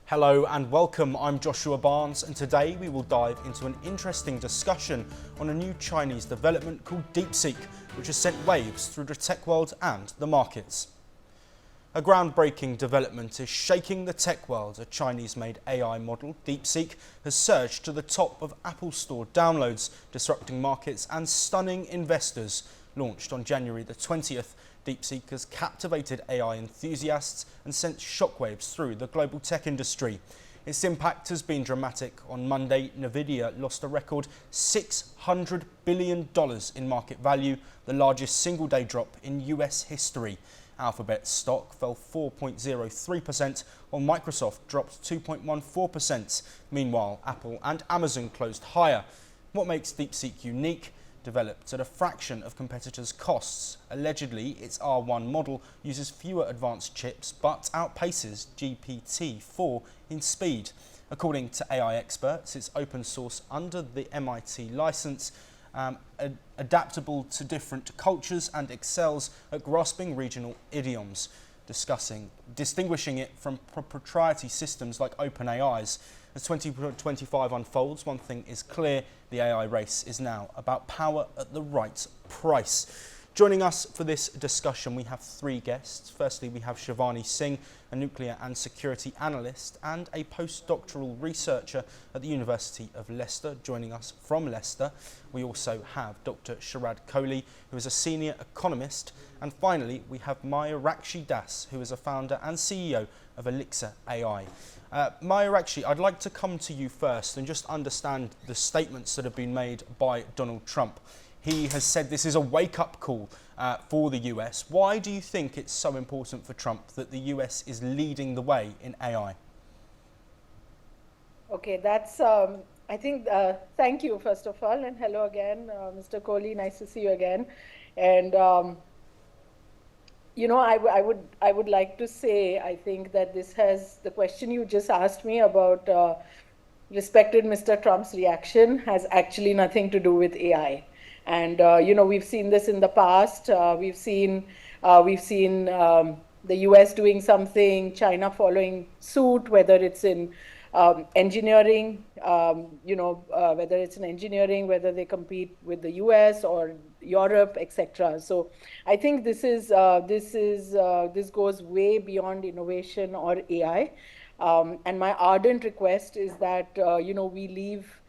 Hello and welcome, I'm Joshua Barnes, and today we will dive into an interesting discussion on a new Chinese development called DeepSeek, which has sent waves through the tech world and the markets. A groundbreaking development is shaking the tech world. A Chinese-made AI model, DeepSeek, has surged to the top of Apple Store downloads, disrupting markets and stunning investors. Launched on January the 20th, DeepSeek has captivated AI enthusiasts and sent shockwaves through the global tech industry. Its impact has been dramatic. On Monday, Nvidia lost a record $600 billion in market value, the largest single-day drop in US history. Alphabet's stock fell 4.03%, while Microsoft dropped 2.14%. Meanwhile, Apple and Amazon closed higher. What makes DeepSeek unique? Developed at a fraction of competitors' costs. Allegedly, its R1 model uses fewer advanced chips but outpaces GPT-4 in speed. According to AI experts, it's open source under the MIT license, adaptable to different cultures, and excels at grasping regional idioms, distinguishing it from proprietary systems like OpenAI's. As 2025 unfolds, one thing is clear: the AI race is now about power at the right price. Joining us for this discussion, we have three guests. Firstly, we have Shivani Singh, a nuclear and security analyst and a postdoctoral researcher at the University of Leicester. Joining us from Leicester, we also have Dr. Sharad Kohli, who is a senior economist. And finally, we have Mayurakshi Das, who is a founder and CEO of Elixir AI. Mayurakshi, I'd like to come to you first and just understand the statements that have been made by Donald Trump. He has said this is a wake-up call for the US. Why do you think it's so important for Trump that the US is leading the way in AI? Okay, that's, I think, thank you, first of all, and hello again, Mr. Kohli, nice to see you again. And, you know, I would like to say, I think that this has, the question you just asked me about respected Mr. Trump's reaction has actually nothing to do with AI. And, you know, we've seen this in the past. We've seen the US doing something, China following suit, whether it's in engineering, whether it's in engineering, whether they compete with the US or Europe, etc. So I think this goes way beyond innovation or AI. And my ardent request is that, we leave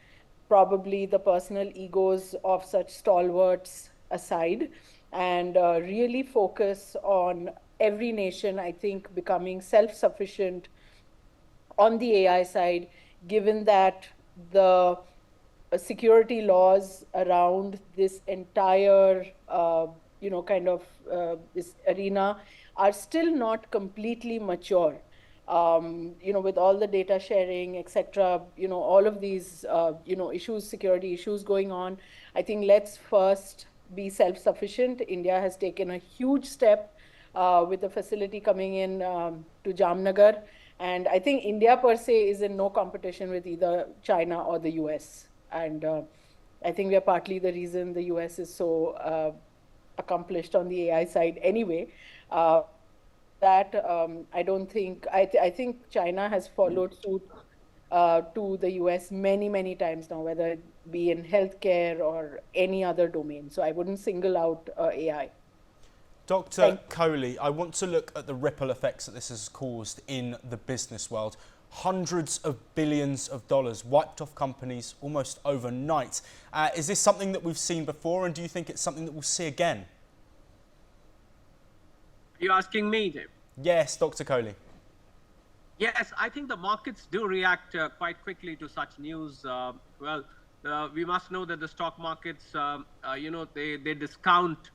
probably the personal egos of such stalwarts aside and really focus on every nation, I think, becoming self-sufficient on the AI side, given that the security laws around this entire, this arena are still not completely mature. With all the data sharing, etc., all of these, issues, security issues going on, I think let's first be self-sufficient. India has taken a huge step with the facility coming in to Jamnagar. And I think India per se is in no competition with either China or the US. And I think we are partly the reason the US is so accomplished on the AI side anyway. I think China has followed suit to the US many times now, whether it be in healthcare or any other domain. So I wouldn't single out AI. Dr. Kohli, I want to look at the ripple effects that this has caused in the business world. Hundreds of billions of dollars wiped off companies almost overnight. Is this something that we've seen before, and do you think it's something that we'll see again? Are you asking me, Dave? Yes, Dr. Kohli. Yes, I think the markets do react quite quickly to such news. We must know that the stock markets, they discount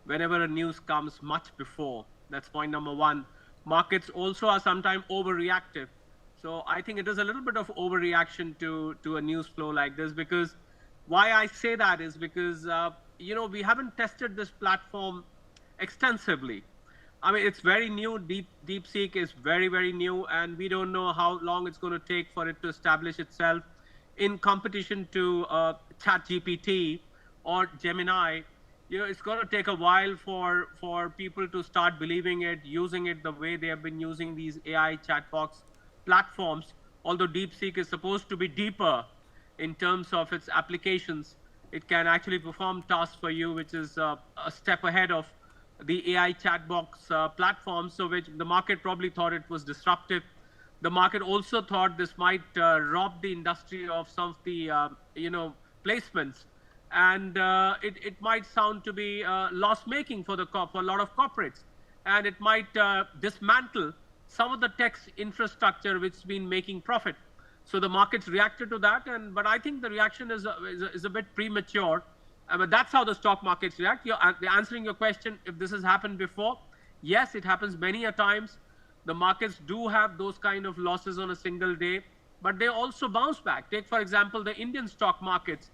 whenever a news comes much before. That's point number one. Markets also are sometimes overreactive. So I think it is a little bit of overreaction to a news flow like this, because why I say that is because, we haven't tested this platform extensively. I mean, it's very new. DeepSeek is very new, and we don't know how long it's going to take for it to establish itself in competition to ChatGPT or Gemini. It's going to take a while for people to start believing it, using it the way they have been using these AI chatbots platforms, although DeepSeek is supposed to be deeper in terms of its applications, it can actually perform tasks for you, which is a step ahead of the AI chat box platform, so which the market probably thought it was disruptive. The market also thought this might rob the industry of some of the placements, and it might sound to be loss-making for a lot of corporates, and it might dismantle some of the tech infrastructure which has been making profit. So the markets reacted to that, but I think the reaction is a bit premature. But that's how the stock markets react. Answering your question, if this has happened before, yes, it happens many a times. The markets do have those kind of losses on a single day, but they also bounce back. Take, for example, the Indian stock markets.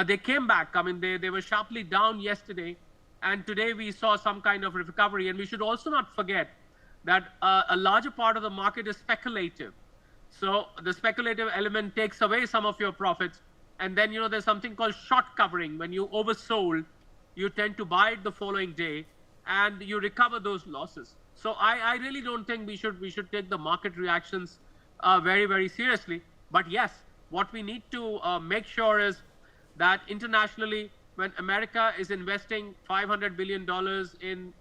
They came back. I mean, they were sharply down yesterday, and today we saw some kind of recovery. And we should also not forget that a larger part of the market is speculative. So the speculative element takes away some of your profits. And then, there's something called short covering. When you oversold, you tend to buy it the following day and you recover those losses. So I really don't think we should take the market reactions very, very seriously. But yes, what we need to make sure is that internationally, when America is investing $500 billion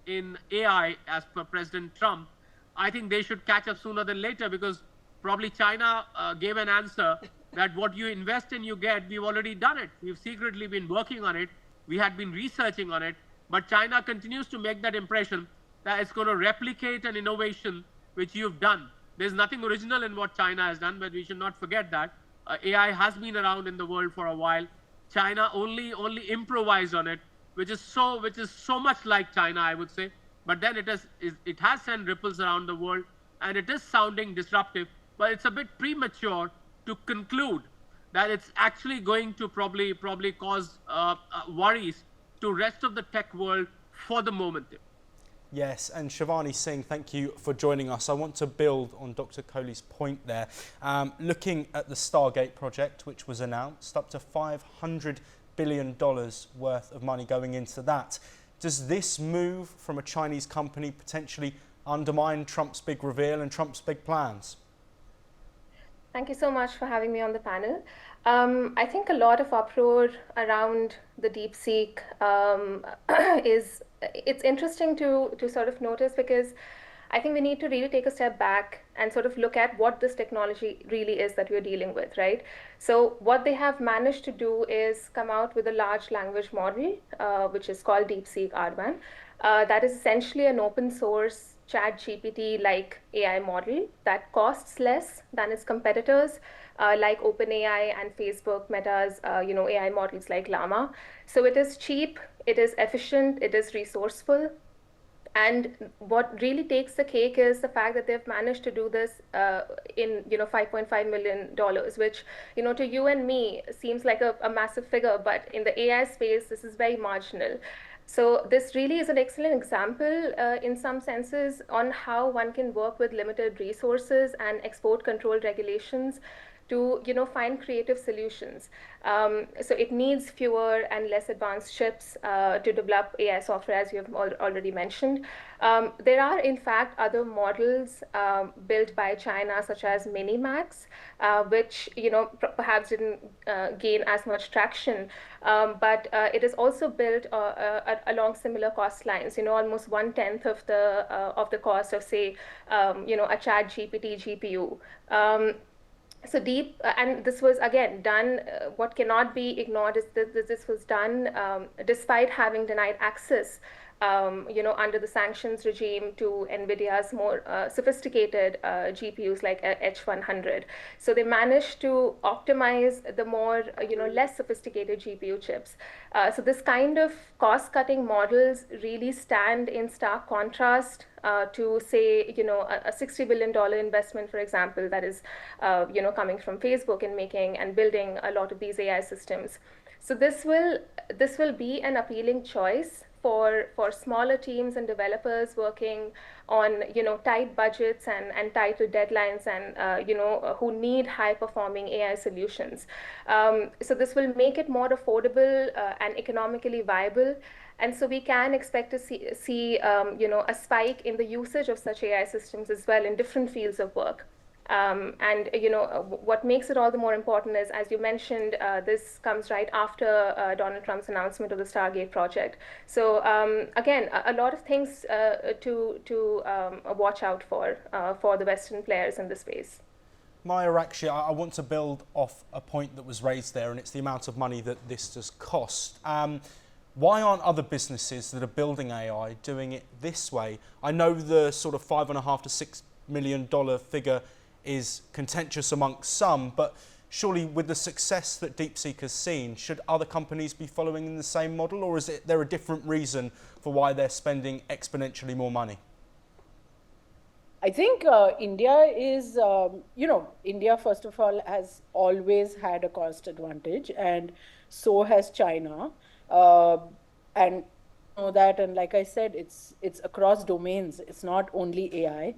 in AI, as per President Trump, I think they should catch up sooner than later, because probably China gave an answer that what you invest in, you get. We've already done it. We've secretly been working on it. We had been researching on it. But China continues to make that impression that it's going to replicate an innovation which you've done. There's nothing original in what China has done, but we should not forget that. AI has been around in the world for a while. China only improvised on it, which is so much like China, I would say. But then it has sent ripples around the world, and it is sounding disruptive. But it's a bit premature to conclude that it's actually going to probably cause worries to rest of the tech world for the moment. Yes, and Shivani Singh, thank you for joining us. I want to build on Dr. Kohli's point there. Looking at the Stargate project, which was announced, up to $500 billion worth of money going into that. Does this move from a Chinese company potentially undermine Trump's big reveal and Trump's big plans? Thank you so much for having me on the panel. I think a lot of uproar around the DeepSeek it's interesting to sort of notice, because I think we need to really take a step back and sort of look at what this technology really is that we're dealing with, right? So what they have managed to do is come out with a large language model, which is called DeepSeek R1. That is essentially an open source ChatGPT-like AI model that costs less than its competitors, like OpenAI and Facebook, Meta's, AI models like Llama. So it is cheap, it is efficient, it is resourceful. And what really takes the cake is the fact that they've managed to do this in $5.5 million, which to you and me seems like a massive figure, but in the AI space, this is very marginal. So this really is an excellent example in some senses on how one can work with limited resources and export control regulations to find creative solutions. So it needs fewer and less advanced chips to develop AI software, as you have already mentioned. There are, in fact, other models built by China, such as Minimax, which perhaps didn't gain as much traction, but it is also built along similar cost lines. Almost 1/10 of the cost of, say, a ChatGPT GPU. So and this was again done. What cannot be ignored is that this was done despite having denied access, under the sanctions regime to NVIDIA's more sophisticated GPUs like H100. So they managed to optimize the more, less sophisticated GPU chips. So this kind of cost-cutting models really stand in stark contrast to, say, a $60 billion investment, for example, that is, coming from Facebook in making and building a lot of these AI systems. So this will be an appealing choice for smaller teams and developers working on tight budgets and tighter deadlines, and who need high performing AI solutions. So this will make it more affordable and economically viable. And so we can expect to see a spike in the usage of such AI systems as well in different fields of work. And what makes it all the more important is, as you mentioned, this comes right after Donald Trump's announcement of the Stargate project. So again, a lot of things to watch out for the Western players in the space. Mayurakshi, I want to build off a point that was raised there, and it's the amount of money that this does cost. Why aren't other businesses that are building AI doing it this way? I know the sort of $5.5 to $6 million figure is contentious amongst some, but surely with the success that DeepSeek has seen, should other companies be following in the same model, or is there a different reason for why they're spending exponentially more money? I think India is, India, first of all, has always had a cost advantage, and so has China. And know that, and like I said, it's across domains. It's not only AI.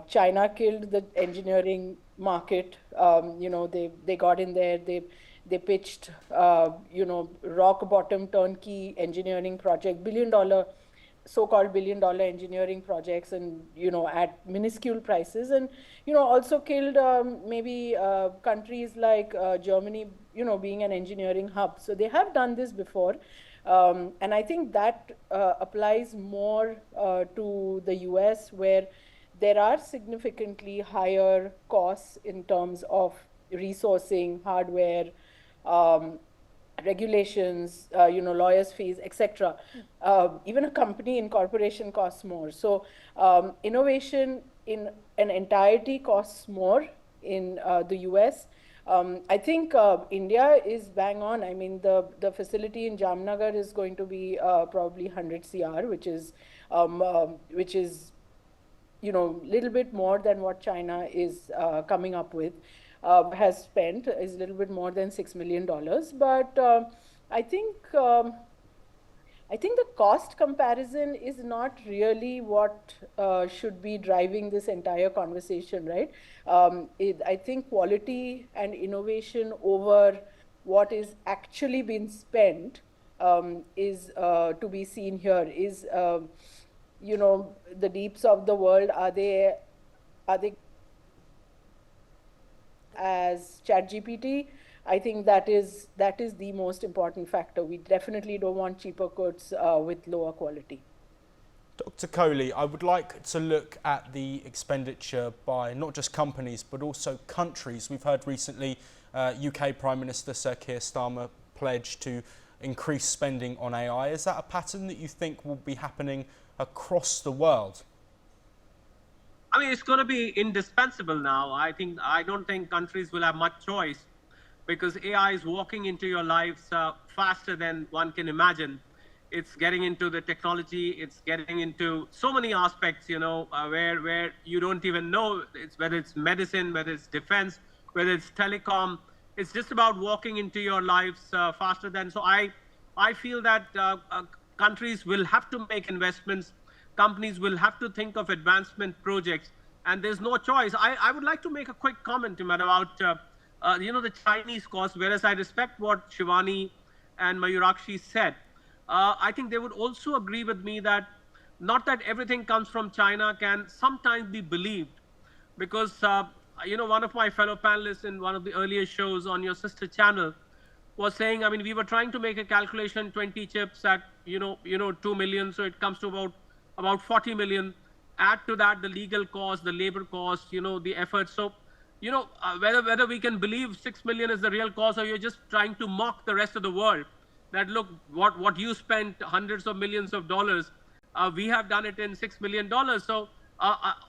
China killed the engineering market. They got in there. They pitched rock bottom turnkey engineering project, so-called billion-dollar engineering projects, and at minuscule prices, and also killed maybe countries like Germany, being an engineering hub. So they have done this before. And I think that applies more to the US, where there are significantly higher costs in terms of resourcing, hardware, regulations, lawyers' fees, etc. Even a company incorporation costs more. So innovation in an entirety costs more in the US. I think India is bang on. I mean, the facility in Jamnagar is going to be probably 100 CR, which is little bit more than what China is coming up with, has spent, is a little bit more than $6 million. But I think the cost comparison is not really what should be driving this entire conversation, right? I think quality and innovation over what is actually being spent is to be seen here. Is the deeps of the world, are they as ChatGPT? I think that is the most important factor. We definitely don't want cheaper goods with lower quality. Dr. Kohli, I would like to look at the expenditure by not just companies but also countries. We've heard recently UK Prime Minister Sir Keir Starmer pledge to increase spending on AI. Is that a pattern that you think will be happening across the world? I mean, it's going to be indispensable now. I don't think countries will have much choice, because AI is walking into your lives faster than one can imagine. It's getting into the technology. It's getting into so many aspects, where you don't even know. Whether it's medicine, whether it's defense, whether it's telecom. It's just about walking into your lives faster than. So I feel that countries will have to make investments. Companies will have to think of advancement projects, and there's no choice. I would like to make a quick comment about the Chinese cost. Whereas I respect what Shivani and Mayurakshi said, I think they would also agree with me that not that everything comes from China can sometimes be believed, because one of my fellow panelists in one of the earlier shows on your sister channel was saying, I mean, we were trying to make a calculation, 20 chips at 2 million, so it comes to about 40 million. Add to that the legal cost, the labor cost, the effort. So, whether we can believe 6 million is the real cost, or you're just trying to mock the rest of the world, that look, what you spent hundreds of millions of dollars, we have done it in $6 million. So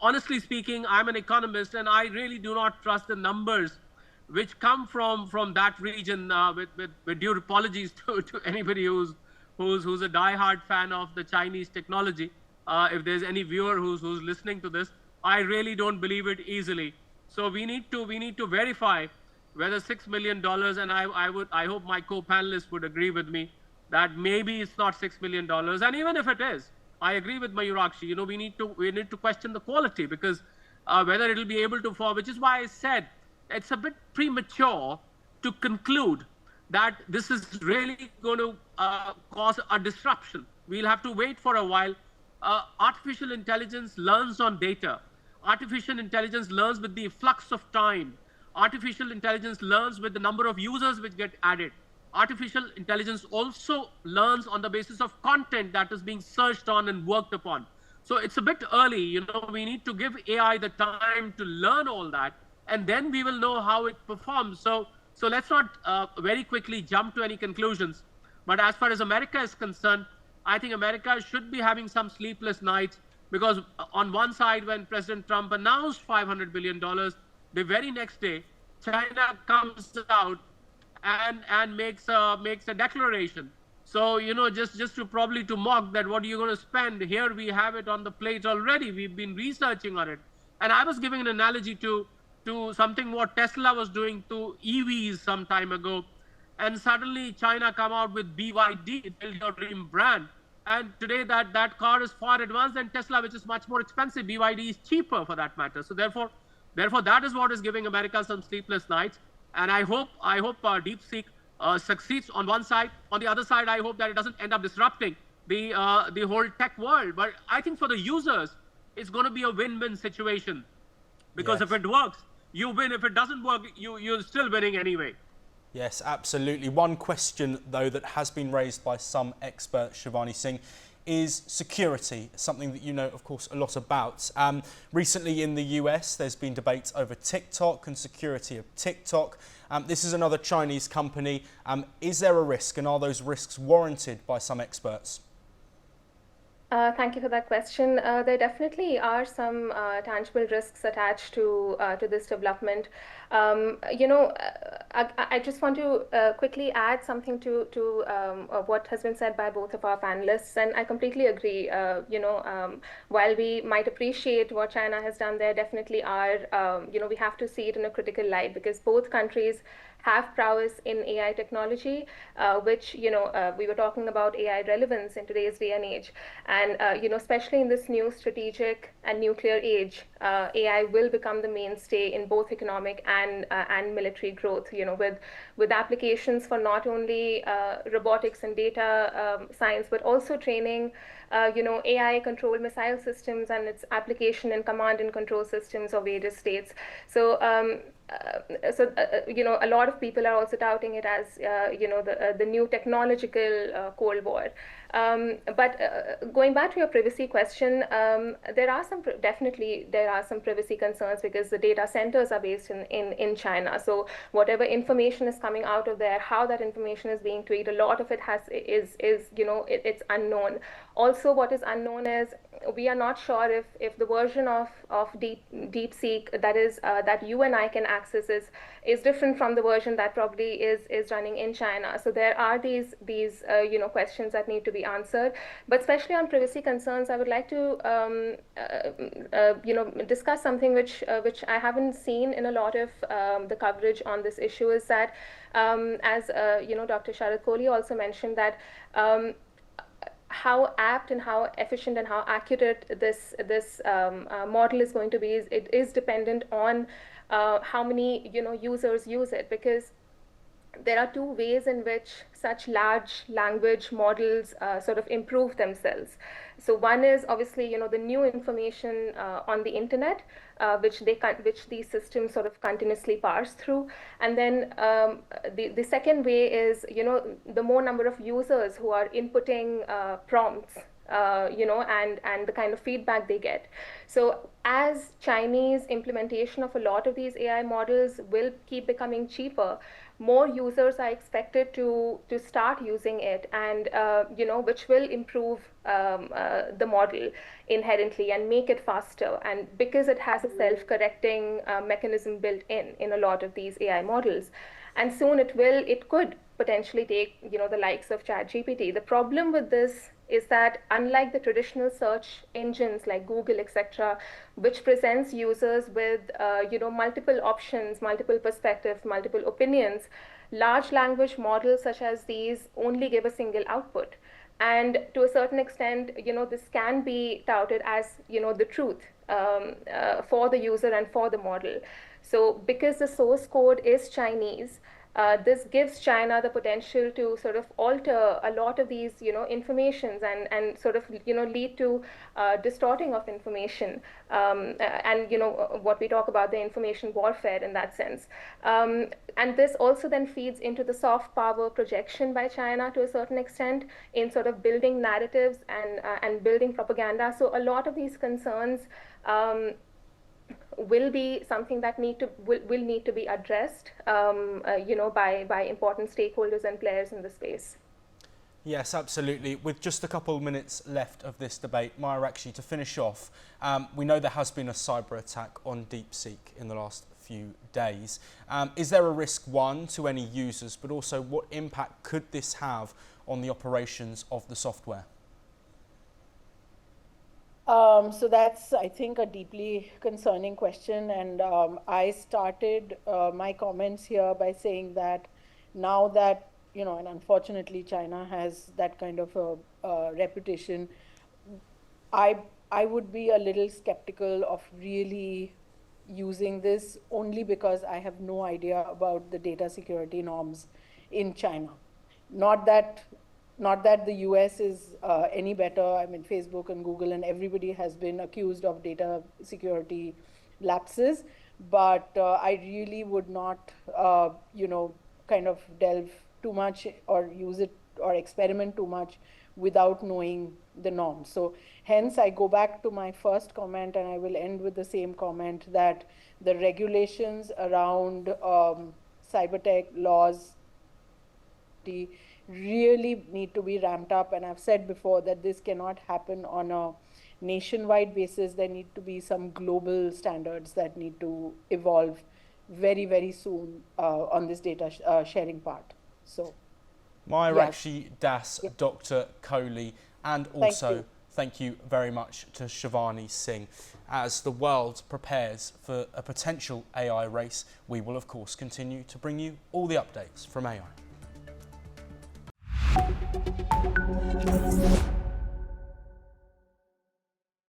honestly speaking, I'm an economist, and I really do not trust the numbers which come from that region, with due apologies to anybody who's a diehard fan of the Chinese technology. If there's any viewer who's listening to this, I really don't believe it easily. So we need to verify whether $6 million, and I hope my co-panelists would agree with me that maybe it's not $6 million. And even if it is, I agree with Mayurakshi. We need to question the quality, because whether it'll be able to fall, which is why I said it's a bit premature to conclude that this is really going to cause a disruption. We'll have to wait for a while. Artificial intelligence learns on data. artificial intelligence learns with the flux of time. Artificial intelligence learns with the number of users which get added. Artificial intelligence also learns on the basis of content that is being searched on and worked upon. So it's a bit early, we need to give AI the time to learn all that, and then we will know how it performs. So let's not very quickly jump to any conclusions. But as far as America is concerned, I think America should be having some sleepless nights, because on one side, when President Trump announced $500 billion, the very next day, China comes out and makes a declaration. So, just to probably to mock that, what are you going to spend? Here we have it on the plate already. We've been researching on it. And I was giving an analogy to something what Tesla was doing to EVs some time ago. And suddenly China come out with BYD, Build Your Dream brand. And today that car is far advanced than Tesla, which is much more expensive. BYD is cheaper for that matter. So therefore that is what is giving America some sleepless nights. And I hope DeepSeek succeeds on one side. On the other side, I hope that it doesn't end up disrupting the whole tech world. But I think for the users, it's going to be a win-win situation, because Yes. if it works, you win. If it doesn't work, you're still winning anyway. Yes, absolutely. One question, though, that has been raised by some experts, Shivani Singh, is security, something that you know, of course, a lot about. Recently in the US, there's been debates over TikTok and security of TikTok. This is another Chinese company. Is there a risk, and are those risks warranted by some experts? Thank you for that question. There definitely are some tangible risks attached to this development. I just want to quickly add something to what has been said by both of our panelists, and I completely agree. While we might appreciate what China has done, there definitely are. We have to see it in a critical light, because both countries have prowess in AI technology, which, we were talking about AI relevance in today's day and age. And, especially in this new strategic and nuclear age, AI will become the mainstay in both economic and military growth, with applications for not only robotics and data science, but also training, AI controlled missile systems and its application in command and control systems of various states. So, a lot of people are also touting it as, the new technological Cold War. But going back to your privacy question, there are some privacy concerns, because the data centers are based in China. So whatever information is coming out of there, how that information is being tweeted, a lot of it is it's unknown. Also, what is unknown is, we are not sure if the version of DeepSeek that you and I can access is different from the version that probably is running in China. So there are these questions that need to be answered. But especially on privacy concerns, I would like to discuss something which I haven't seen in a lot of the coverage on this issue, is that as Dr. Sharad Kohli also mentioned, that how apt and how efficient and how accurate this model is going to be, it is dependent on how many users use it, because there are two ways in which such large language models sort of improve themselves. So one is obviously the new information on the internet, which these systems sort of continuously parse through, and then the second way is the more number of users who are inputting prompts, and the kind of feedback they get. So as Chinese implementation of a lot of these AI models will keep becoming cheaper, more users are expected to start using it, and which will improve the model inherently and make it faster. And because it has a self-correcting mechanism built in a lot of these AI models, and soon it could potentially take the likes of ChatGPT. The problem with this is that, unlike the traditional search engines like Google, etc., which presents users with multiple options, multiple perspectives, multiple opinions, large language models such as these only give a single output. And to a certain extent, this can be touted as the truth for the user and for the model. So because the source code is Chinese, this gives China the potential to sort of alter a lot of these, informations and sort of, lead to distorting of information, and, what we talk about, the information warfare in that sense. And this also then feeds into the soft power projection by China to a certain extent in sort of building narratives and building propaganda. So a lot of these concerns will be something that will need to be addressed, by important stakeholders and players in the space. Yes, absolutely. With just a couple of minutes left of this debate, Maya, actually, to finish off, we know there has been a cyber attack on DeepSeek in the last few days. Is there a risk, one, to any users, but also what impact could this have on the operations of the software? So that's, I think, a deeply concerning question. And I started my comments here by saying that now that, and unfortunately China has that kind of a reputation, I would be a little skeptical of really using this, only because I have no idea about the data security norms in China. Not that the US is any better. I mean, Facebook and Google and everybody has been accused of data security lapses, but I really would not, kind of delve too much or use it or experiment too much without knowing the norms. So hence I go back to my first comment, and I will end with the same comment, that the regulations around cybertech laws really need to be ramped up. And I've said before that this cannot happen on a nationwide basis. There need to be some global standards that need to evolve very, very soon on this data sharing part. So, Maya yes. Rakshi Das, yeah. Dr. Kohli, and also thank you very much to Shivani Singh. As the world prepares for a potential AI race, we will of course continue to bring you all the updates from AI.